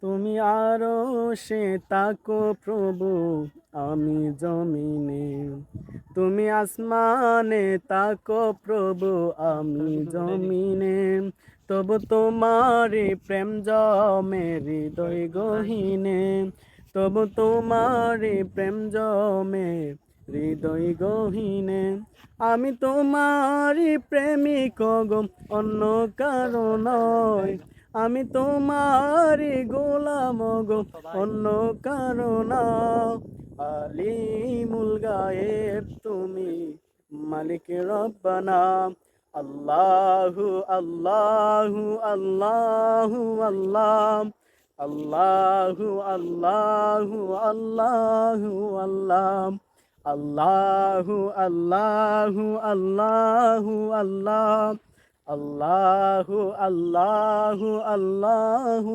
তুমি আরশে তাকো প্রভু, আমি জমিনে। তুমি আসমানে তাকো প্রভু, আমি জমিনে। তবু তোমারি প্রেম জমে হৃদয় গহীনে। তবু তোমারি প্রেম জমে হৃদয় গহীনে। আমি তোমারি প্রেমিক গো, অন্য কারো নয়। আমি তোমারি গোলাম গো, অন্য কারো না। আলিমুল গায়েব তুমি, মালিক রব্বানা। আল্লাহু আল্লাহু আল্লাহু আল্লাহ। আল্লাহু আল্লাহু আল্লাহু আল্লাহ। আল্লাহু আল্লাহু আল্লাহু আল্লাহ। আল্লাহু আল্লাহু আল্লাহু